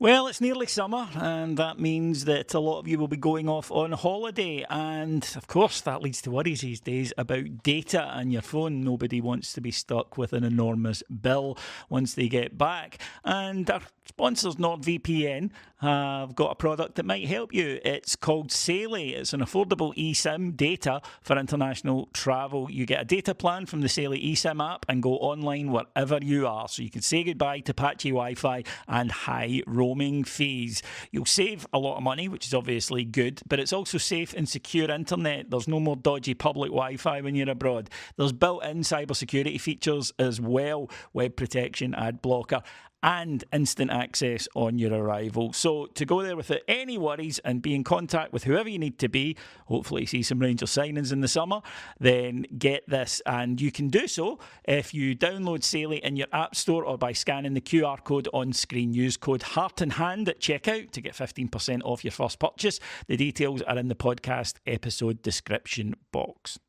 Well, it's nearly summer, and that means that a lot of you will be going off on holiday. And of course, that leads to worries these days about data and your phone. Nobody wants to be stuck with an enormous bill once they get back. And our sponsors, NordVPN, have got a product that might help you. It's called Saily. It's an affordable eSIM data for international travel. You get a data plan from the Saily eSIM app and go online wherever you are. So you can say goodbye to patchy Wi-Fi and high roaming fees. You'll save a lot of money, which is obviously good, but it's also safe and secure internet. There's no more dodgy public Wi-Fi when you're abroad. There's built-in cybersecurity features as well, web protection, ad blocker, and instant access on your arrival. So to go there without any worries and be in contact with whoever you need to be, hopefully see some Rangers signings in the summer, then get this. And you can do so if you download Saily in your app store or by scanning the QR code on screen. Use code Heart and Hand at checkout to get 15% off your first purchase. The details are in the podcast episode description box.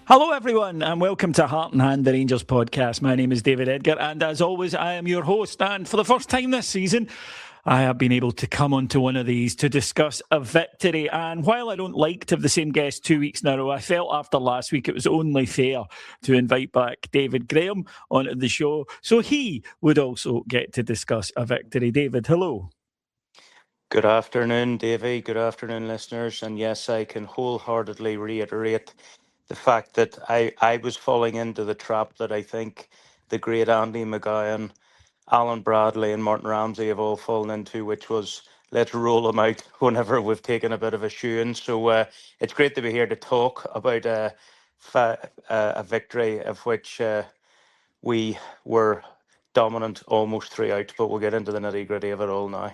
Hello everyone and welcome to Heart and Hand, the Rangers podcast. My name is David Edgar and as always I am your host, and for the first time this season I have been able to come onto one of these to discuss a victory. And while I don't like to have the same guest 2 weeks in a row, I felt after last week it was only fair to invite back David Graham onto the show so he would also get to discuss a victory. David, hello. Good afternoon, Davey. Good afternoon, listeners. And yes, I can wholeheartedly reiterate the fact that I was falling into the trap that I think the great Andy McGowan, Alan Bradley and Martin Ramsey have all fallen into, which was let's roll them out whenever we've taken a bit of a shoeing. So it's great to be here to talk about a victory of which we were dominant almost throughout, but we'll get into the nitty-gritty of it all now.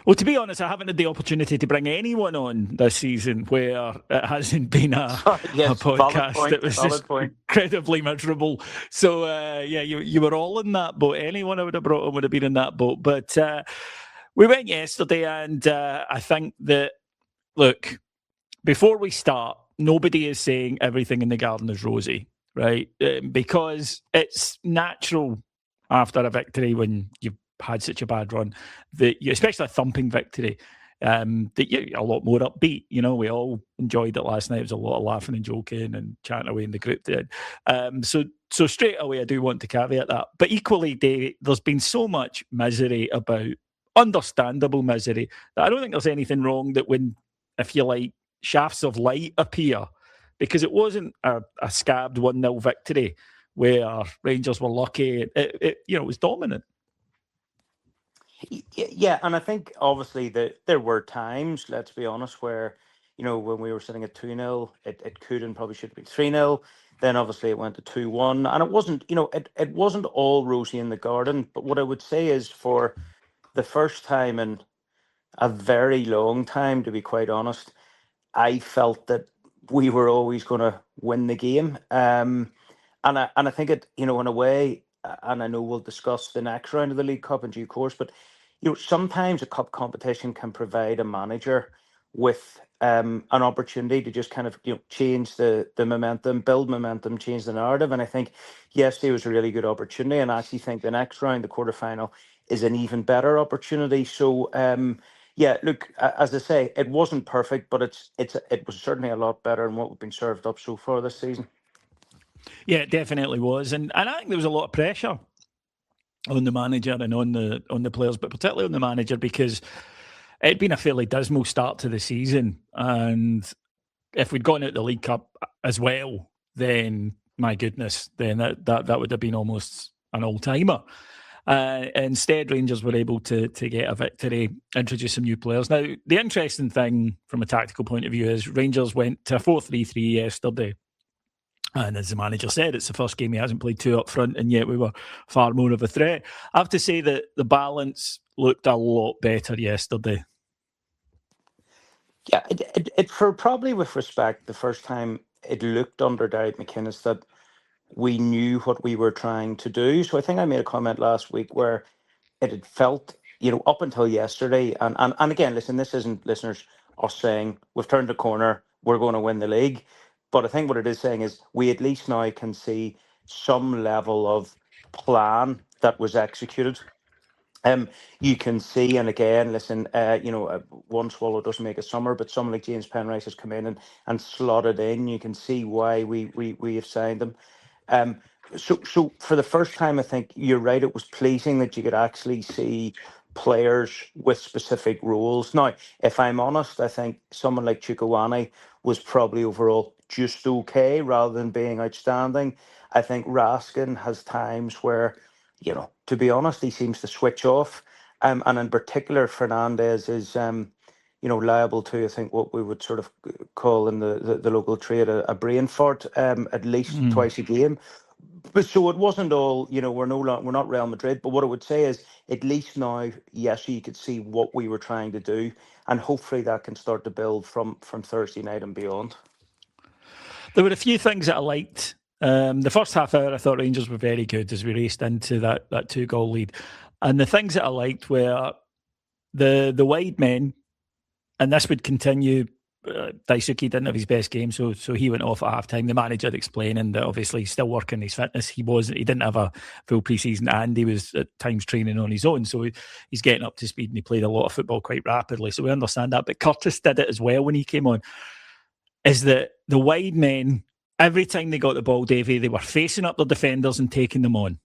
Well, to be honest, I haven't had the opportunity to bring anyone on this season where it hasn't been a podcast that was just incredibly miserable. So, you were all in that boat. Anyone I would have brought on would have been in that boat. But we went yesterday, and I think that, look, before we start, nobody is saying everything in the garden is rosy, right? Because it's natural after a victory when you've had such a bad run that you, especially a thumping victory, that you're a lot more upbeat. You know, we all enjoyed it last night. There was a lot of laughing and joking and chatting away in the group did. So straight away, I do want to caveat that. But equally, Dave, there's been so much misery about, understandable misery, that I don't think there's anything wrong that when, if you like, shafts of light appear, because it wasn't a scabbed 1-0 victory where Rangers were lucky. It was dominant. Yeah, and I think obviously that there were times, let's be honest, where, when we were sitting at 2-0, it could and probably should have been 3-0. Then obviously it went to 2-1. And it wasn't, it wasn't all rosy in the garden. But what I would say is, for the first time in a very long time, to be quite honest, I felt that we were always going to win the game. And I think it, in a way, and I know we'll discuss the next round of the League Cup in due course, but sometimes a cup competition can provide a manager with an opportunity to just kind of change the momentum, build momentum, change the narrative. And I think yesterday was a really good opportunity, and I actually think the next round, the quarterfinal, is an even better opportunity. So look, as I say, it wasn't perfect, but it was certainly a lot better than what we've been served up so far this season. Yeah, it definitely was, and I think there was a lot of pressure on the manager and on the players, but particularly on the manager, because it'd been a fairly dismal start to the season, and if we'd gone out the League Cup as well, then my goodness, then that would have been almost an all-timer. Instead, Rangers were able to get a victory, introduce some new players. Now, the interesting thing from a tactical point of view is Rangers went to a 4-3-3 yesterday. And as the manager said, it's the first game he hasn't played two up front, and yet we were far more of a threat. I have to say that the balance looked a lot better yesterday. Yeah, it for probably, with respect, the first time it looked under Derek McInnes that we knew what we were trying to do. So I think I made a comment last week where it had felt, up until yesterday, and again, listen, this isn't, listeners, us saying we've turned the corner, we're going to win the league. But I think what it is saying is we at least now can see some level of plan that was executed. You can see, and again, listen, one swallow doesn't make a summer, but someone like James Penrice has come in and slotted in. You can see why we have signed him. So for the first time, I think you're right. It was pleasing that you could actually see players with specific roles. Now, if I'm honest, I think someone like Chukwueze was probably overall just okay rather than being outstanding. I think Raskin has times where, to be honest, he seems to switch off. And in particular, Fernandez is, liable to, I think, what we would sort of call in the local trade a brain fart, at least twice a game. But so it wasn't all, we're not Real Madrid. But what I would say is, at least now, yes, you could see what we were trying to do, and hopefully that can start to build from Thursday night and beyond. There were a few things that I liked. The first half hour, I thought Rangers were very good as we raced into that 2-goal lead. And the things that I liked were the wide men, and this would continue. Daisuke didn't have his best game, so he went off at half time. The manager explaining that obviously he's still working his fitness. He didn't have a full pre-season, and he was at times training on his own, so he's getting up to speed, and he played a lot of football quite rapidly, so we understand that. But Curtis did it as well when he came on. Is that the wide men, every time they got the ball, Davey, they were facing up their defenders and taking them on,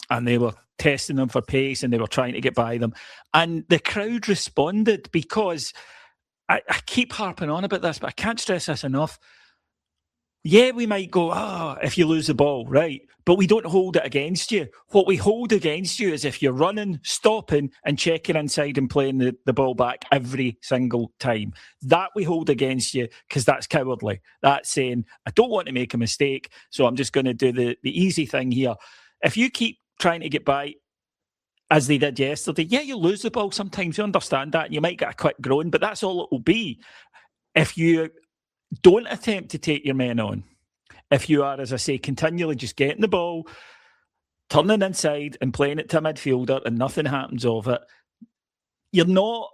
and they were testing them for pace, and they were trying to get by them, and the crowd responded. Because I keep harping on about this, but I can't stress this enough. Yeah, we might go, if you lose the ball, right? But we don't hold it against you. What we hold against you is if you're running, stopping, and checking inside and playing the ball back every single time. That we hold against you, because that's cowardly. That's saying, I don't want to make a mistake, so I'm just going to do the easy thing here. If you keep trying to get by, as they did yesterday, yeah, you lose the ball sometimes, you understand that, and you might get a quick groan, but that's all it will be. If you don't attempt to take your men on, if you are, as I say, continually just getting the ball, turning inside and playing it to a midfielder and nothing happens of it, you're not...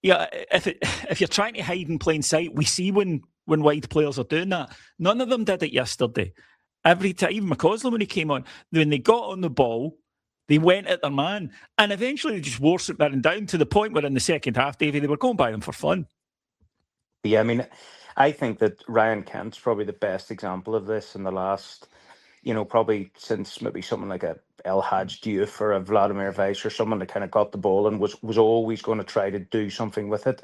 if you're trying to hide in plain sight, we see when wide players are doing that. None of them did it yesterday. Every time, even McCausland when he came on, when they got on the ball, they went at their man, and eventually they just wore St Mirren down to the point where in the second half, Davey, they were going by them for fun. Yeah, I mean, I think that Ryan Kent's probably the best example of this in the last, probably since maybe someone like a El Hadj Diouf or a Vladimir Weiss or someone that kind of got the ball and was always going to try to do something with it.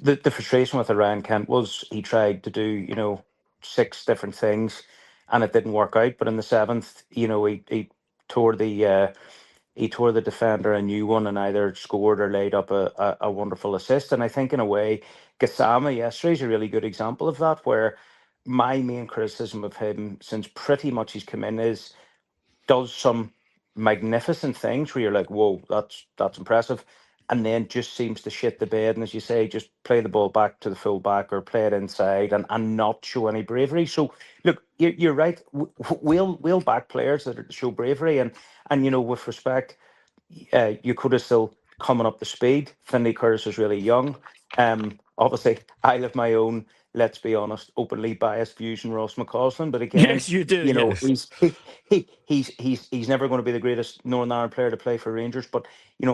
The frustration with Ryan Kent was he tried to do, 6 different things, and it didn't work out. But in the 7th, he tore the defender a new one and either scored or laid up a wonderful assist. And I think in a way, Gassama yesterday is a really good example of that, where my main criticism of him since pretty much he's come in is does some magnificent things where you're like, whoa, that's impressive. And then just seems to shit the bed. And as you say, just play the ball back to the full back or play it inside and not show any bravery. So look, you're right. We'll back players that show bravery. And with respect, you could have still coming up the speed. Finlay Curtis is really young. Obviously, I have my own, let's be honest, openly biased views on Ross McCausland. But again, yes, you do. Yes. He's never going to be the greatest Northern Ireland player to play for Rangers. But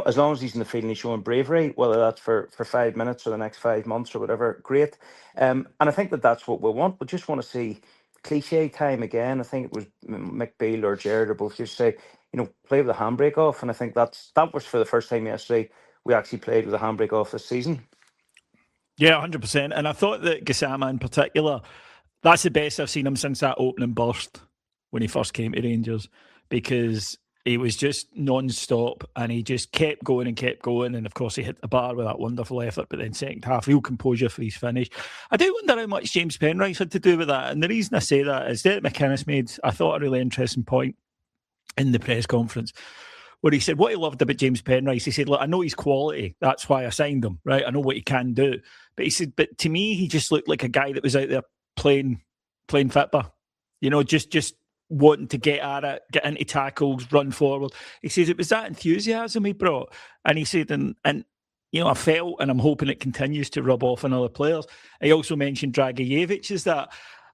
as long as he's in the field and he's showing bravery, whether that's for 5 minutes or the next 5 months or whatever, great. And I think that's what we want. We just want to see cliche time again. I think it was Mick Beale or Jared or both just say, play with the handbrake off. And I think that was for the first time yesterday we actually played with the handbrake off this season. Yeah, 100%. And I thought that Gassama in particular, that's the best I've seen him since that opening burst when he first came to Rangers, because he was just non-stop and he just kept going and kept going. And of course, he hit the bar with that wonderful effort, but then second half, real composure for his finish. I do wonder how much James Penrice had to do with that. And the reason I say that is Derek McInnes made, I thought, a really interesting point in the press conference, where he said what he loved about James Penrice. He said, look, I know his quality. That's why I signed him, right? I know what he can do. But he said, but to me, he just looked like a guy that was out there playing football. Just wanting to get at it, get into tackles, run forward. He says it was that enthusiasm he brought. And he said, and I felt, and I'm hoping it continues to rub off on other players. He also mentioned Dragicevic is that.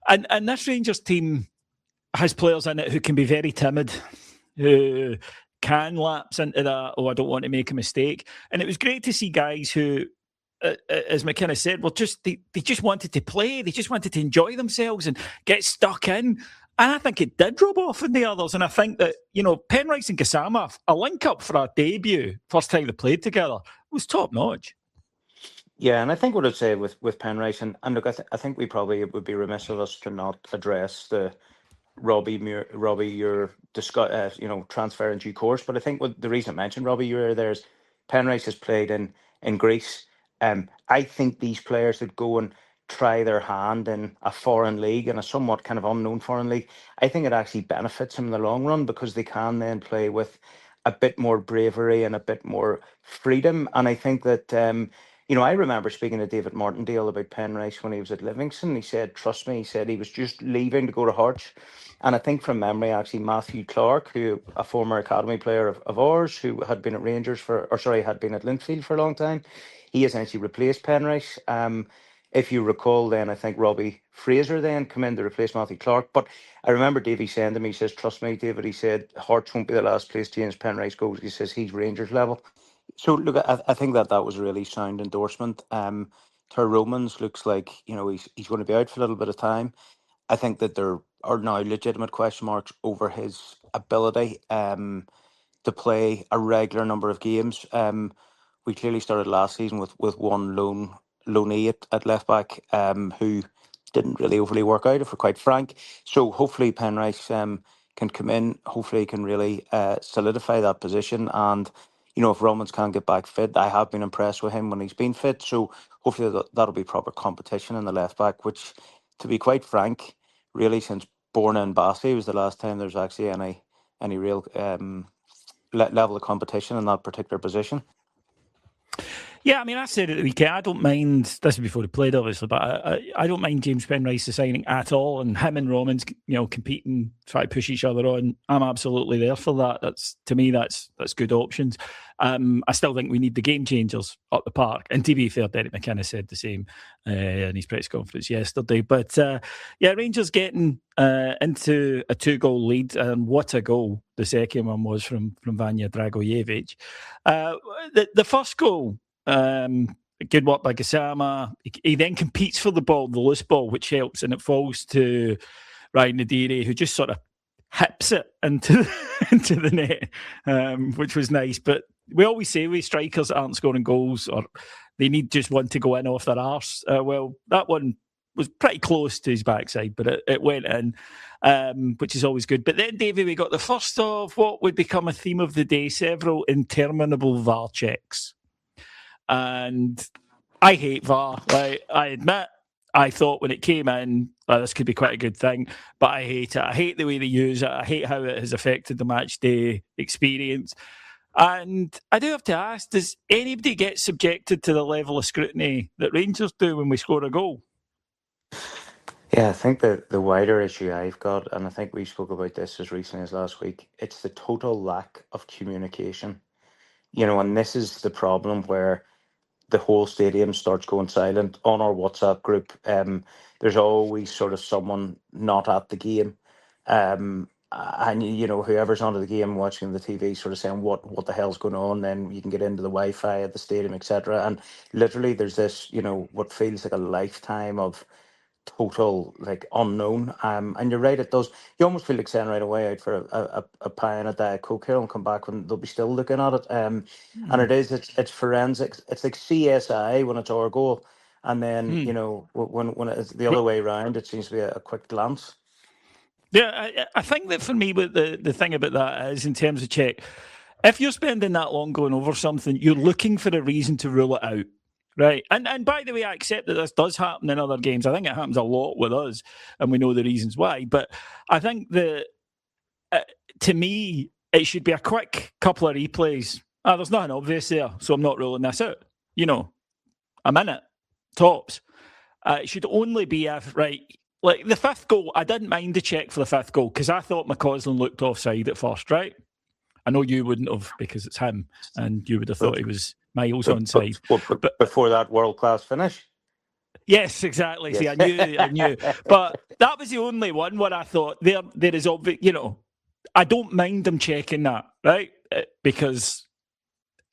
And this Rangers team has players in it who can be very timid, who can lapse into that, I don't want to make a mistake. And it was great to see guys who, as McKenna said, they just wanted to play. They just wanted to enjoy themselves and get stuck in. And I think it did rub off on the others. And I think that, Penrice and Gassama, a link-up for our debut, first time they played together, was top-notch. Yeah, and I think what I'd say with Penrice, and look, I think we probably, it would be remiss of us to not address the Robbie, your transfer in due course. But I think the reason I mentioned Robbie Ure there is Penrice has played in Greece. I think these players that go and try their hand in a foreign league, and a somewhat kind of unknown foreign league, I think it actually benefits them in the long run, because they can then play with a bit more bravery and a bit more freedom. And I think that, I remember speaking to David Martindale about Penrice when he was at Livingston. He said, trust me, he said he was just leaving to go to Hearts. And I think from memory, actually, Matthew Clark, who a former academy player of ours, who had been at had been at Linfield for a long time, he essentially replaced Penrice. If you recall, then I think Robbie Fraser then come in to replace Matthew Clark. But I remember Davey saying to me, he says, trust me, David, he said, Hearts won't be the last place James Penrice goes. He says he's Rangers level. So look, I think that was a really sound endorsement. Ter Romans looks like, he's going to be out for a little bit of time. I think that there are now legitimate question marks over his ability to play a regular number of games. We clearly started last season with one loanee at left back who didn't really overly work out, if we're quite frank. So hopefully Penrice can come in. Hopefully he can really solidify that position. And if Romans can get back fit, I have been impressed with him when he's been fit. So hopefully that'll be proper competition in the left back, which, to be quite frank, really since Borna and Bassi was the last time there's actually any real level of competition in that particular position. Yeah, I mean, I said at the weekend, I don't mind, this is before he played, obviously, but I don't mind James Penrice signing at all, and him and Romans, competing, try to push each other on. I'm absolutely there for that. To me, that's good options. I still think we need the game changers up the park. And to be fair, Derek McKenna said the same in his press conference yesterday. But Rangers getting into a 2-goal lead, and what a goal the second one was from Vanja Dragojevic. The first goal, good work by Gassama. He then competes for the ball, the loose ball, which helps, and it falls to Ryan Nadiri, who just sort of hips it into the net, which was nice. But we always say we strikers aren't scoring goals, or they need just one to go in off their arse. Well, that one was pretty close to his backside, but it went in, which is always good. But then, Davey, we got the first of what would become a theme of the day, several interminable VAR checks. And I hate VAR. Like, I admit, I thought when it came in, this could be quite a good thing, but I hate it. I hate the way they use it. I hate how it has affected the match day experience. And I do have to ask, does anybody get subjected to the level of scrutiny that Rangers do when we score a goal? Yeah, I think that the wider issue I've got, and I think we spoke about this as recently as last week, it's the total lack of communication. And this is the problem where the whole stadium starts going silent. On our WhatsApp group, there's always sort of someone not at the game. And whoever's on the game watching the TV sort of saying what the hell's going on. Then you can get into the Wi-Fi at the stadium, etc. And literally there's this, what feels like a lifetime of total unknown. And you're right, it does. You almost feel like saying right away out for a pie and a Diet Coke here and come back when they'll be still looking at it. And it's forensics. It's like CSI when it's our goal, and then when it's the other way around, it seems to be a quick glance. Yeah, I think that for me, what the thing about that is, in terms of check, if you're spending that long going over something, you're looking for a reason to rule it out. Right. And by the way, I accept that this does happen in other games. I think it happens a lot with us, and we know the reasons why. But I think that, to me, it should be a quick couple of replays. There's nothing obvious there, so I'm not ruling this out. A minute, tops. It should only be if, right, like the fifth goal, I didn't mind the check for the fifth goal because I thought McCausland looked offside at first, right? I know you wouldn't have because it's him, and you would have thought he was miles onside. But before that world-class finish? Yes, exactly. Yes. See, I knew. But that was the only one where I thought there is obvious, I don't mind them checking that, right? Because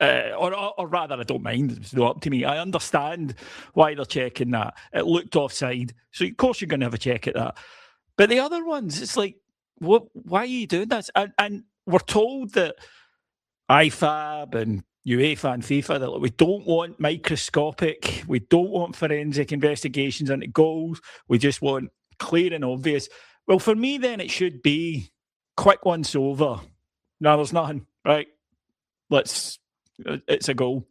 or rather, I don't mind. It's not up to me. I understand why they're checking that. It looked offside, so of course you're going to have a check at that. But the other ones, it's like, what? Why are you doing this? And we're told that IFAB and UEFA and FIFA that we don't want microscopic, we don't want forensic investigations into goals. We just want clear and obvious. Well, for me, then it should be quick once over. No, there's nothing, right? It's a goal.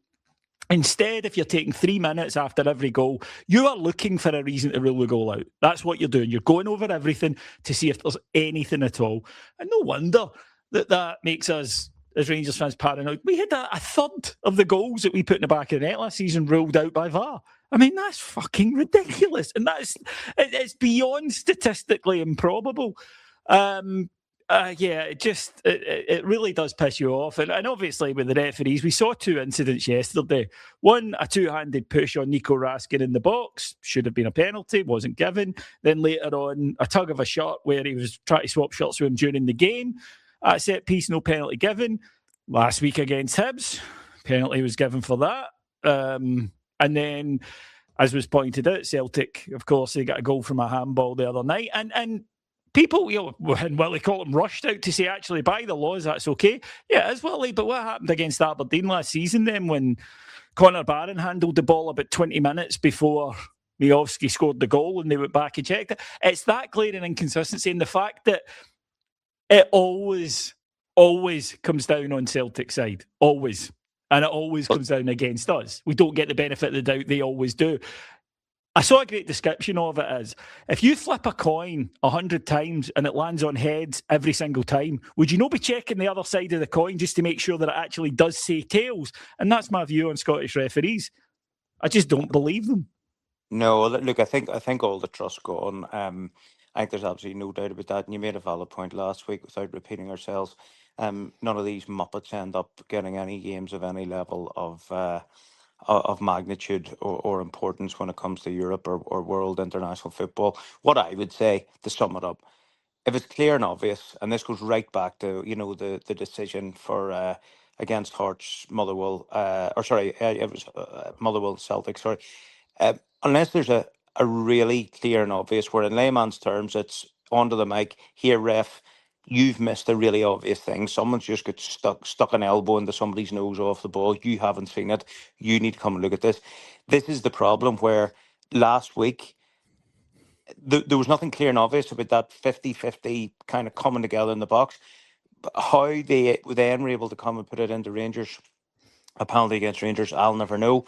Instead, if you're taking 3 minutes after every goal, you are looking for a reason to rule the goal out. That's what you're doing. You're going over everything to see if there's anything at all. And no wonder that makes us, as Rangers fans, paranoid. We had a third of the goals that we put in the back of the net last season ruled out by VAR. I mean, that's fucking ridiculous. And it's beyond statistically improbable. It really does piss you off. And obviously with the referees, we saw 2 incidents yesterday. One, a two-handed push on Nico Raskin in the box, should have been a penalty, wasn't given. Then later on, a tug of a shirt where he was trying to swap shirts with him during the game. At set piece, no penalty given. Last week against Hibs, penalty was given for that. And then, as was pointed out, Celtic, of course, they got a goal from a handball the other night. And people, and Willie Collum rushed out to say, actually, by the laws, that's okay. Yeah, it is, Willie, but what happened against Aberdeen last season then when Connor Barron handled the ball about 20 minutes before Miovski scored the goal and they went back and checked it? It's that glaring inconsistency and the fact that it always comes down on Celtic side. Always. And it always comes down against us. We don't get the benefit of the doubt. They always do. I saw a great description of it as, if you flip a coin 100 times and it lands on heads every single time, would you not be checking the other side of the coin just to make sure that it actually does say tails? And that's my view on Scottish referees. I just don't believe them. No, look, I think all the trust gone. I think there's absolutely no doubt about that. And you made a valid point last week without repeating ourselves. None of these muppets end up getting any games of any level of magnitude or importance when it comes to Europe or world international football. What I would say, to sum it up, if it's clear and obvious, and this goes right back to the decision for against Hearts, Motherwell, it was Motherwell Celtic. Sorry, unless there's a really clear and obvious, where in layman's terms it's onto the mic, here ref, you've missed a really obvious thing. Someone's just got stuck an elbow into somebody's nose off the ball. You haven't seen it. You need to come and look at this. This is the problem where last week there was nothing clear and obvious about that 50-50 kind of coming together in the box. But how they then were able to come and put it into Rangers, a penalty against Rangers, I'll never know.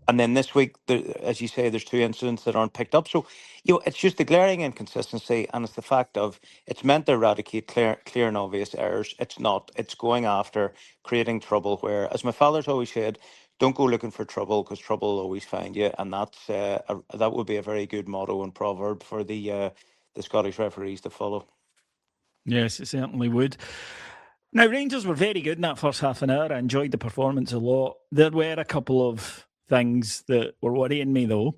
And then this week, as you say, there's 2 incidents that aren't picked up. So, it's just the glaring inconsistency, and it's the fact of it's meant to eradicate clear and obvious errors. It's not. It's going after creating trouble. Where, as my father's always said, don't go looking for trouble because trouble will always find you. And that's that would be a very good motto and proverb for the Scottish referees to follow. Yes, it certainly would. Now, Rangers were very good in that first half an hour. I enjoyed the performance a lot. There were a couple of things that were worrying me, though.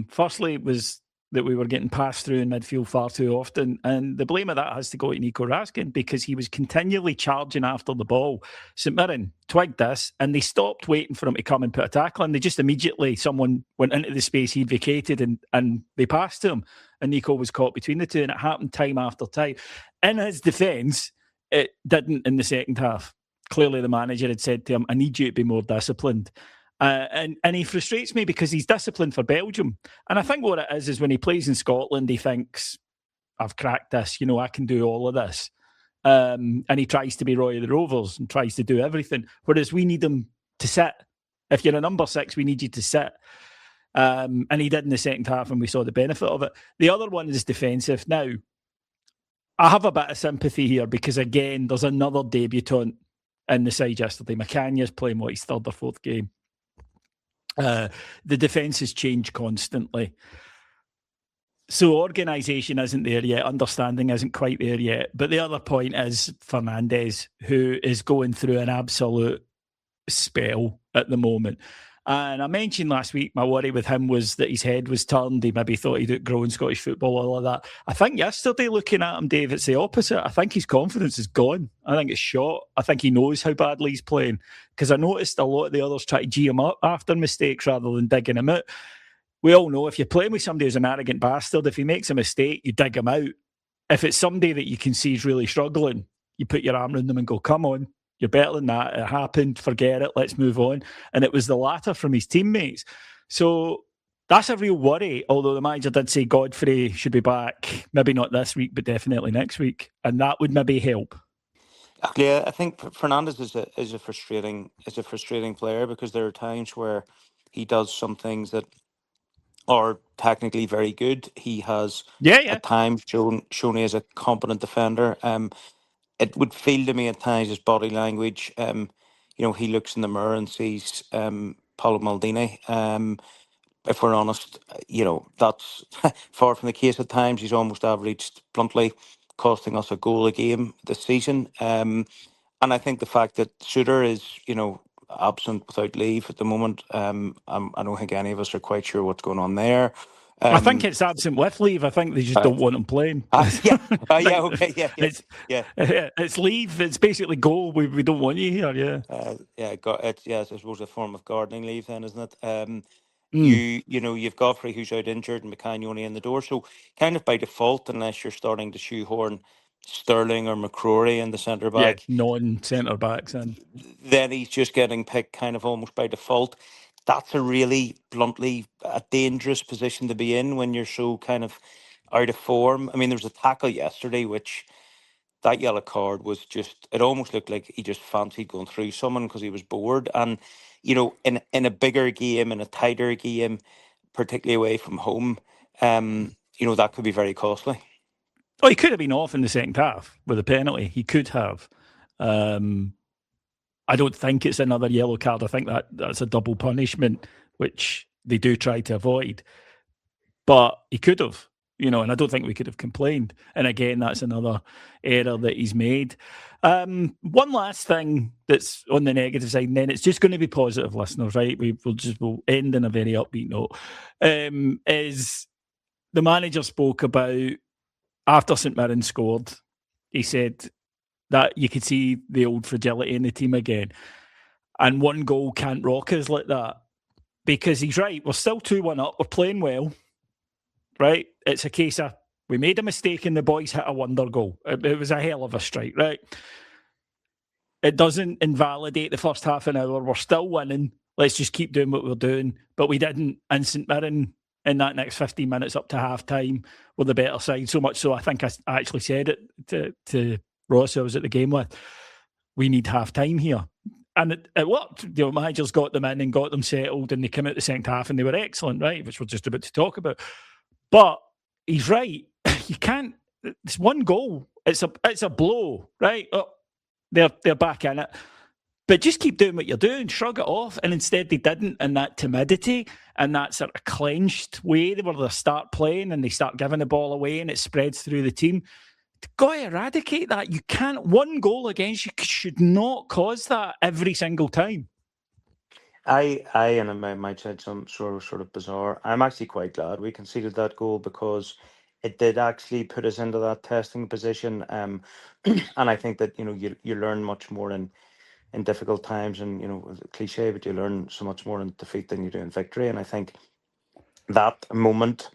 Firstly, it was that we were getting passed through in midfield far too often, and the blame of that has to go to Nico Raskin because he was continually charging after the ball. St Mirren twigged this, and they stopped waiting for him to come and put a tackle, and they just immediately, someone went into the space he'd vacated, and they passed to him, and Nico was caught between the two, and it happened time after time. In his defence, it didn't in the second half. Clearly, the manager had said to him, I need you to be more disciplined. And he frustrates me because he's disciplined for Belgium. And I think what it is when he plays in Scotland, he thinks, I've cracked this, I can do all of this. And he tries to be Roy of the Rovers and tries to do everything. Whereas we need him to sit. If you're a number 6, we need you to sit. And he did in the second half, and we saw the benefit of it. The other one is defensive. Now, I have a bit of sympathy here because, again, there's another debutant in the side yesterday. McCanya's playing his 3rd or 4th game. The defence has changed constantly. So organisation isn't there yet, understanding isn't quite there yet. But the other point is Fernandes, who is going through an absolute spell at the moment. And I mentioned last week my worry with him was that his head was turned. He maybe thought he'd outgrown Scottish football, all of that. I think yesterday, looking at him, Dave, it's the opposite. I think his confidence is gone. I think it's shot. I think he knows how badly he's playing. Because I noticed a lot of the others try to G him up after mistakes rather than digging him out. We all know if you're playing with somebody who's an arrogant bastard, if he makes a mistake, you dig him out. If it's somebody that you can see is really struggling, you put your arm around them and go, come on, you're better than that. It happened. Forget it. Let's move on. And it was the latter from his teammates. So that's a real worry. Although the manager did say Godfrey should be back, maybe not this week, but definitely next week. And that would maybe help. Yeah, I think Fernandes is a frustrating player because there are times where he does some things that are technically very good. He has Yeah. at times shown he is a competent defender. It would feel to me at times his body language. He looks in the mirror and sees Paulo Maldini. If we're honest, that's far from the case at times. He's almost averaged bluntly, costing us a goal a game this season. And I think the fact that Suter is, absent without leave at the moment, I don't think any of us are quite sure what's going on there. I think it's absent with leave. I think they just don't want him playing. Yeah, okay, yeah. It's leave. It's basically go. We don't want you here. Yeah, I suppose a form of gardening leave, then, isn't it? You've Godfrey who's out injured and McCann only in the door. So kind of by default, unless you're starting to shoehorn Sterling or McCrory in the centre back, non-centre backs in, then he's just getting picked kind of almost by default. That's a really bluntly a dangerous position to be in when you're so kind of out of form. I mean, there was a tackle yesterday which that yellow card was just, it almost looked like he just fancied going through someone because he was bored. And, in a bigger game, in a tighter game, particularly away from home, that could be very costly. Oh, he could have been off in the second half with a penalty. He could have. I don't think it's another yellow card. I think that's a double punishment, which they do try to avoid. But he could have, and I don't think we could have complained. And again, that's another error that he's made. One last thing that's on the negative side, and then it's just going to be positive, listeners, right? We'll end in a very upbeat note. Is the manager spoke about after St Mirren scored, he said that you could see the old fragility in the team again. And one goal can't rock us like that. Because he's right, we're still 2-1 up, we're playing well, right? It's a case of we made a mistake and the boys hit a wonder goal. It was a hell of a strike, right? It doesn't invalidate the first half an hour. We're still winning. Let's just keep doing what we're doing. But we didn't. And St Mirren, in that next 15 minutes up to half time, were the better side. So much so, I think I actually said it to Ross, I was at the game with, we need half time here. And it worked. Managers got them in and got them settled, and they came out the second half and they were excellent, right? Which we're just about to talk about. But he's right. You can't. It's one goal. It's a blow, right? Oh, they're back in it. But just keep doing what you're doing. Shrug it off. And instead they didn't. And that timidity and that sort of clenched way where they start playing and they start giving the ball away and it spreads through the team. Got to eradicate that. You can't. One goal against you should not cause that every single time. And it might sound some sort of bizarre. I'm actually quite glad we conceded that goal because it did actually put us into that testing position. And I think that you learn much more in difficult times, and cliche, but you learn so much more in defeat than you do in victory. And I think that moment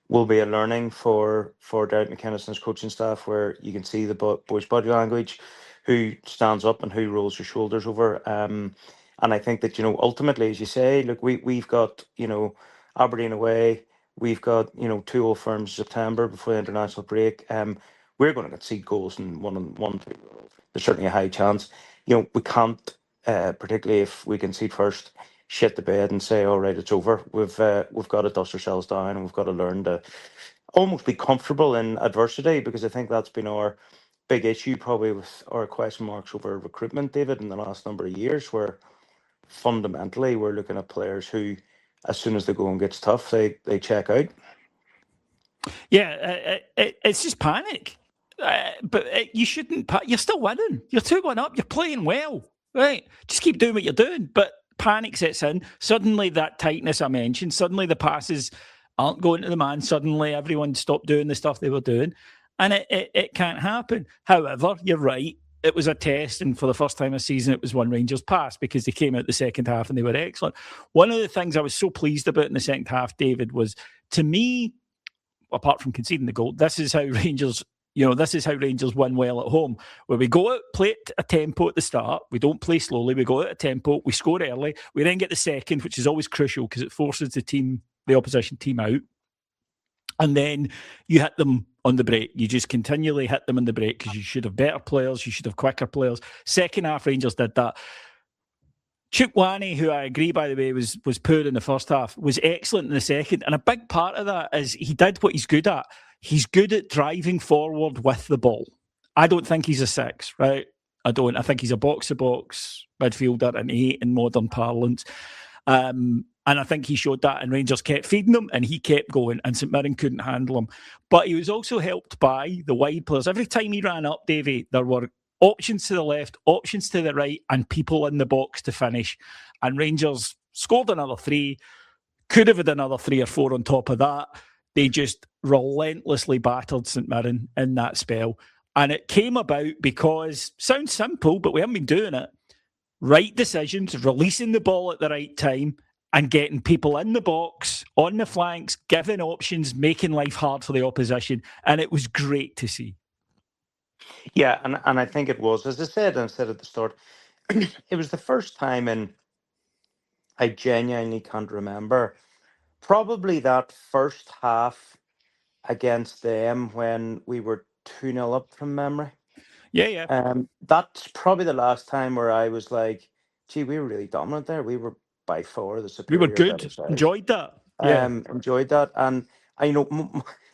will be a learning for Derek McInnes and his coaching staff, where you can see the boys' body language, who stands up and who rolls your shoulders over. And I think that ultimately, as you say, look, we've got Aberdeen away, we've got 2 Old Firms September before the international break. We're going to concede goals in one. There's certainly a high chance. We can't, particularly if we concede first, shit the bed and say, all right, it's over. We've got to dust ourselves down, and we've got to learn to almost be comfortable in adversity, because I think that's been our big issue, probably with our question marks over recruitment, David, in the last number of years, where fundamentally we're looking at players who, as soon as the going gets tough, they check out. Yeah, it's just panic. But you shouldn't. You're still winning. You're 2-1 up. You're playing well, right? Just keep doing what you're doing. But panic sets in. Suddenly, that tightness I mentioned. Suddenly, the passes aren't going to the man. Suddenly, everyone stopped doing the stuff they were doing, and it can't happen. However, you're right. It was a test, and for the first time this season, it was one Rangers pass because they came out the second half and they were excellent. One of the things I was so pleased about in the second half, David, was, to me, apart from conceding the goal, this is how Rangers, this is how Rangers win well at home, where we go out, play at a tempo at the start, we don't play slowly, we go out a tempo, we score early, we then get the second, which is always crucial because it forces the opposition team out, and then you hit them on the break. You just continually hit them on the break because you should have better players, you should have quicker players. Second half, Rangers did that. Chukwueze, who I agree, by the way, was poor in the first half, was excellent in the second. And a big part of that is he did what he's good at. He's good at driving forward with the ball. I don't think he's a 6, right? I don't. I think he's a box-to-box midfielder, an 8 in modern parlance. And I think he showed that, and Rangers kept feeding him, and he kept going, and St Mirren couldn't handle him. But he was also helped by the wide players. Every time he ran up, Davey, there were options to the left, options to the right, and people in the box to finish. And Rangers scored another 3, could have had another 3 or 4 on top of that. They just relentlessly battered St Mirren in that spell. And it came about because, sounds simple, but we haven't been doing it. Right decisions, releasing the ball at the right time, and getting people in the box, on the flanks, giving options, making life hard for the opposition. And it was great to see. Yeah, and I think it was, as I said at the start, it was the first time in, I genuinely can't remember, probably that first half against them when we were 2-0 up from memory. Yeah. That's probably the last time where I was like, gee, we were really dominant there. We were by far the We were superior better good. side. Enjoyed that. Yeah. Enjoyed that. And I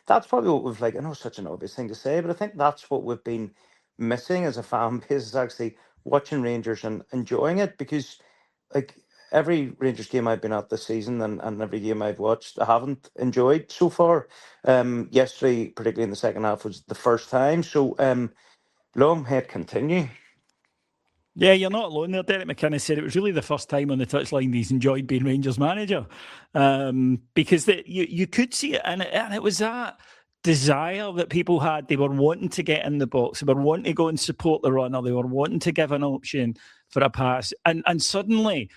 that's probably what we've, like, I know it's such an obvious thing to say, but I think that's what we've been missing as a fan base, is actually watching Rangers and enjoying it, because, like, every Rangers game I've been at this season, and every game I've watched, I haven't enjoyed so far. Yesterday, particularly in the second half, was the first time. So long may it continue. Yeah, you're not alone there. Derek McInnes said it was really the first time on the touchline he's enjoyed being Rangers manager, because you could see it, and it was that desire that people had. They were wanting to get in the box. They were wanting to go and support the runner. They were wanting to give an option for a pass. And suddenly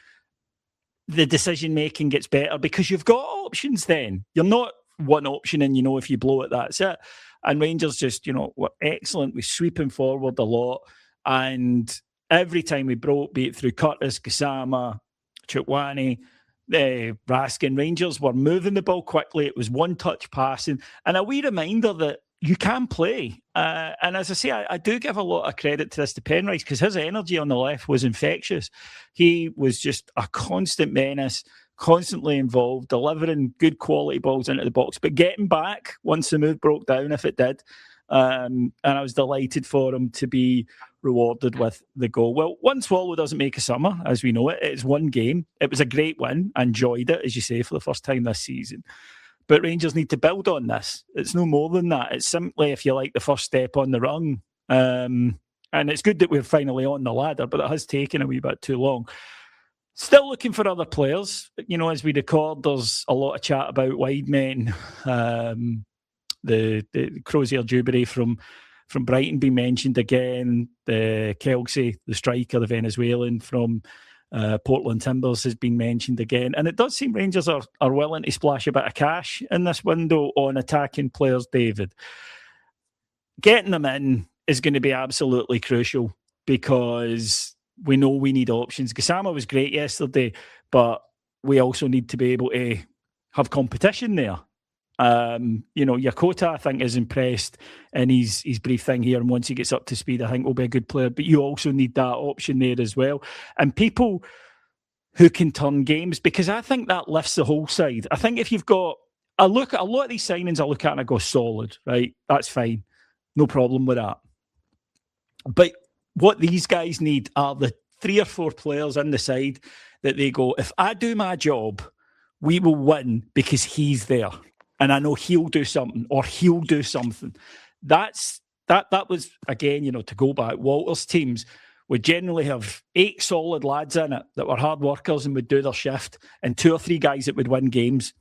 the decision-making gets better because you've got options then. You're not one option and, if you blow it, that's it. And Rangers just, were excellent. We sweeping forward a lot. And every time we broke, be it through Curtis, Gassama, Chukwueze, Raskin, Rangers were moving the ball quickly. It was one-touch passing. And a wee reminder that you can play. And as I say, I do give a lot of credit to this to Penrice, because his energy on the left was infectious. He was just a constant menace, constantly involved, delivering good quality balls into the box, but getting back once the move broke down, if it did. And I was delighted for him to be rewarded with the goal. Well, one swallow doesn't make a summer, as we know it. It's one game. It was a great win. I enjoyed it, as you say, for the first time this season. But Rangers need to build on this. It's no more than that. It's simply, if you like, the first step on the rung. And it's good that we're finally on the ladder, but it has taken a wee bit too long. Still looking for other players. As we record, there's a lot of chat about wide men. The Crozier Dewberry from Brighton being mentioned again. The Kelsey, the striker, the Venezuelan from Portland Timbers, has been mentioned again. And it does seem Rangers are willing to splash a bit of cash in this window on attacking players, David. Getting them in is going to be absolutely crucial, because we know we need options. Gassama was great yesterday, but we also need to be able to have competition there. Yakota, I think, is impressed in his brief thing here, and once he gets up to speed, I think will be a good player. But you also need that option there as well, and people who can turn games, because I think that lifts the whole side. I think if you've got a lot of these signings, I look at and I go, solid, right? That's fine, no problem with that. But what these guys need are the 3 or 4 players in the side that they go, if I do my job, we will win because he's there. and I know he'll do something or he'll do something. That was, again, to go back, Walter's teams would generally have 8 solid lads in it that were hard workers and would do their shift, and 2 or 3 guys that would win games.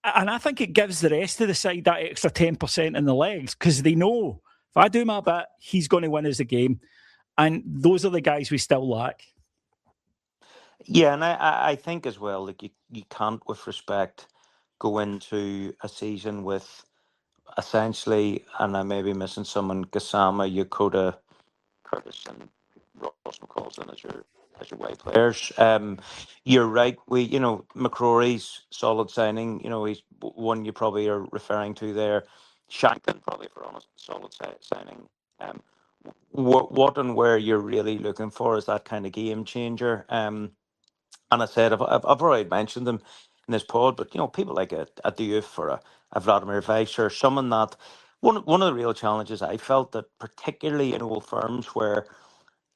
And I think it gives the rest of the side that extra 10% in the legs, because they know if I do my bit, he's going to win us the game. And those are the guys we still lack. Yeah, and I think as well, like you can't, with respect, go into a season with essentially, and I may be missing someone, Gassama, Yokota, Curtis, and Ross McCausland as your way players. You're right. McCrory's solid signing. He's one you probably are referring to there. Shanklin, probably, for honest, solid signing. What and where you're really looking for is that kind of game changer. And I said I've already mentioned them in this pod, but people like a Diouf or a Vladimir Weiser, someone that one of the real challenges I felt that particularly in old firms where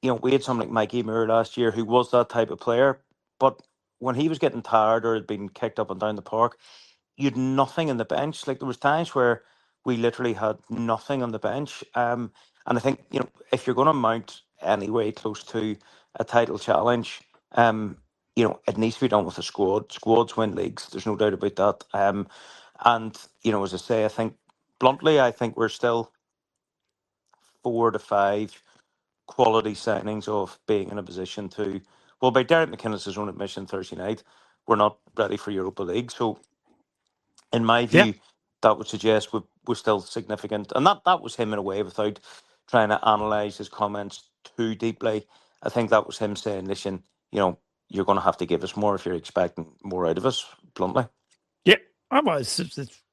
we had someone like Mikey Moore last year who was that type of player, but when he was getting tired or had been kicked up and down the park, you'd nothing in the bench. Like there was times where we literally had nothing on the bench. And I think if you're going to mount anyway close to a title challenge, it needs to be done with a squad. Squads win leagues. There's no doubt about that. And as I say, I think bluntly, I think we're still 4 to 5 quality signings of being in a position to. Well, by Derek McInnes' own admission Thursday night, we're not ready for Europa League. So in my view, Yeah. that would suggest we're still significant. And that was him in a way without trying to analyse his comments too deeply. I think that was him saying, listen, you're going to have to give us more if you're expecting more out of us, bluntly. Yeah,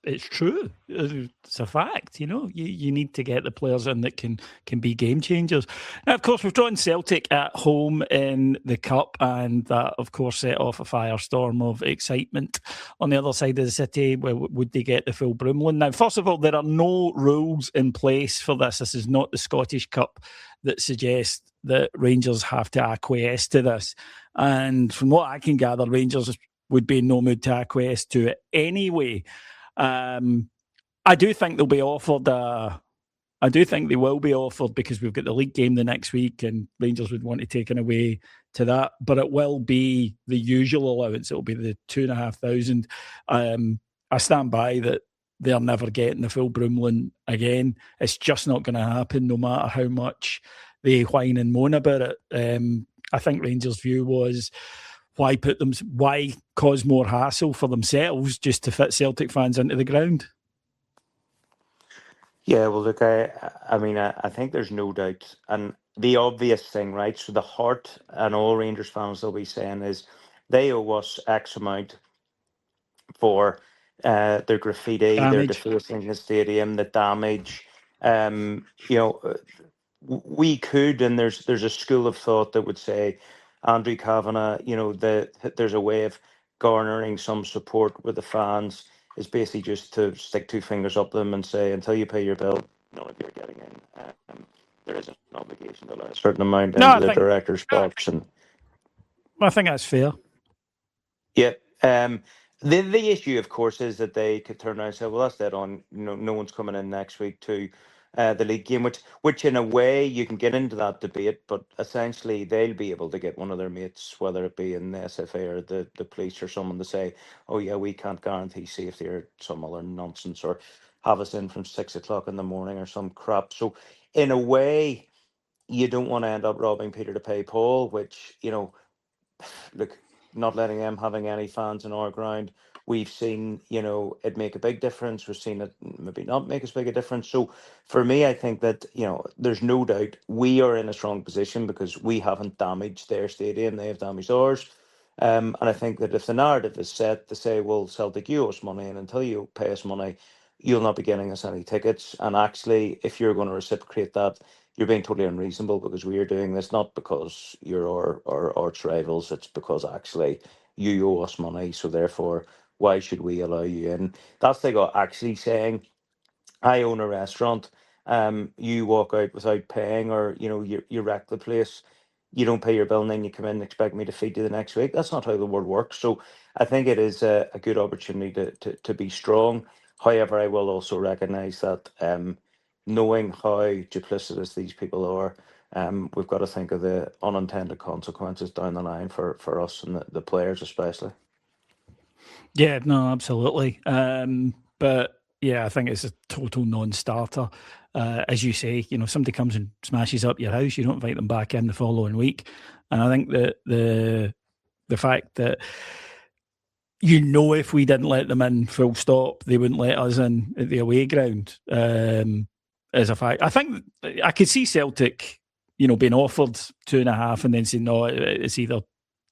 it's true. It's a fact. You need to get the players in that can be game changers. Now, of course, we've drawn Celtic at home in the cup, and that, of course, set off a firestorm of excitement on the other side of the city. Would they get the full Broomloan? Now, first of all, there are no rules in place for this. This is not the Scottish Cup that suggests that Rangers have to acquiesce to this. And from what I can gather, Rangers would be in no mood to acquiesce to it anyway. I do think they'll be offered. I do think they will be offered because we've got the league game the next week, and Rangers would want to take an away to that. But it will be the usual allowance. It'll be the 2,500. I stand by that. They're never getting the full Broomloan again. It's just not going to happen, no matter how much they whine and moan about it. I think Rangers' view was, why cause more hassle for themselves just to fit Celtic fans into the ground? Yeah, well, look, I think there's no doubt, and the obvious thing, right? So the heart, and all Rangers fans will be saying is they owe us X amount for their graffiti, their Damage. defacing the stadium, the damage. Um, you know, uh, we could, and there's a school of thought that would say, Andrew Kavanagh, that there's a way of garnering some support with the fans is basically just to stick 2 fingers up them and say, until you pay your bill, none of you are getting in. There is an obligation to allow a certain amount No, into the director's box, and I think that's fair. yeah. The issue, of course, is that they could turn around and say, "Well, that's dead on. No one's coming in next week to the league game," which in a way you can get into that debate, but essentially they'll be able to get one of their mates, whether it be in the SFA or the police or someone, to say, "Oh yeah, we can't guarantee safety," or some other nonsense, or have us in from 6 o'clock in the morning or some crap. So in a way, you don't want to end up robbing Peter to pay Paul, which look, not letting them having any fans in our ground, we've seen, it make a big difference. We've seen it maybe not make as big a difference. So for me, I think that, there's no doubt we are in a strong position because we haven't damaged their stadium. They have damaged ours. And I think that if the narrative is set to say, well, Celtic, you owe us money, and until you pay us money, you'll not be getting us any tickets. And actually, if you're going to reciprocate that, you're being totally unreasonable, because we are doing this not because you're our arch rivals. It's because actually you owe us money. So therefore, why should we allow you in? That's like actually saying, I own a restaurant. You walk out without paying, or you wreck the place. You don't pay your bill, and then you come in and expect me to feed you the next week. That's not how the world works. So I think it is a good opportunity to be strong. However, I will also recognise that knowing how duplicitous these people are, we've got to think of the unintended consequences down the line for us and the players especially. Yeah, no, absolutely. But yeah, I think it's a total non-starter. As you say, somebody comes and smashes up your house, you don't invite them back in the following week. And I think that the fact that if we didn't let them in full stop, they wouldn't let us in at the away ground, is a fact. I think I could see Celtic, being offered 2.5 and then saying, no, it's either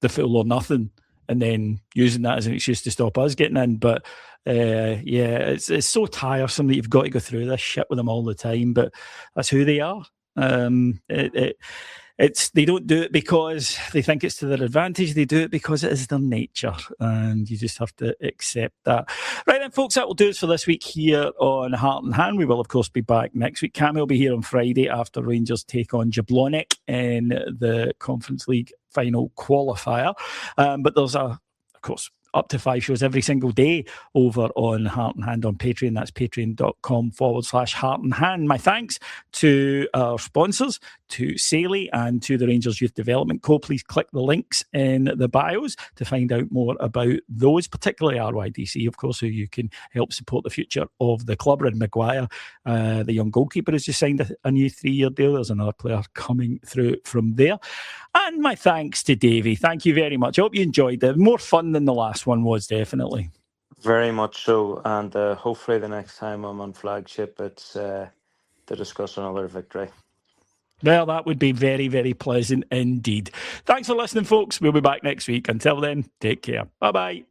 the full or nothing, and then using that as an excuse to stop us getting in. But it's so tiresome that you've got to go through this shit with them all the time, but that's who they are. They don't do it because they think it's to their advantage. They do it because it is their nature, and you just have to accept that. Right then, folks, that will do it for this week here on Heart and Hand. We will, of course, be back next week. Cammy will be here on Friday after Rangers take on Jablonec in the Conference League final qualifier. But there's of course, up to 5 shows every single day over on Heart and Hand on Patreon. That's patreon.com/Heart and Hand. My thanks to our sponsors, to Saley and to the Rangers Youth Development Co. Please click the links in the bios to find out more about those, particularly RYDC, of course, who you can help support the future of the club. Red Maguire, the young goalkeeper, has just signed a new 3-year deal. There's another player coming through from there. And my thanks to Davey. Thank you very much. I hope you enjoyed it. More fun than the last one was, definitely. Very much so. And hopefully the next time I'm on Flagship, it's to discuss another victory. Well, that would be very, very pleasant indeed. Thanks for listening, folks. We'll be back next week. Until then, take care. Bye-bye.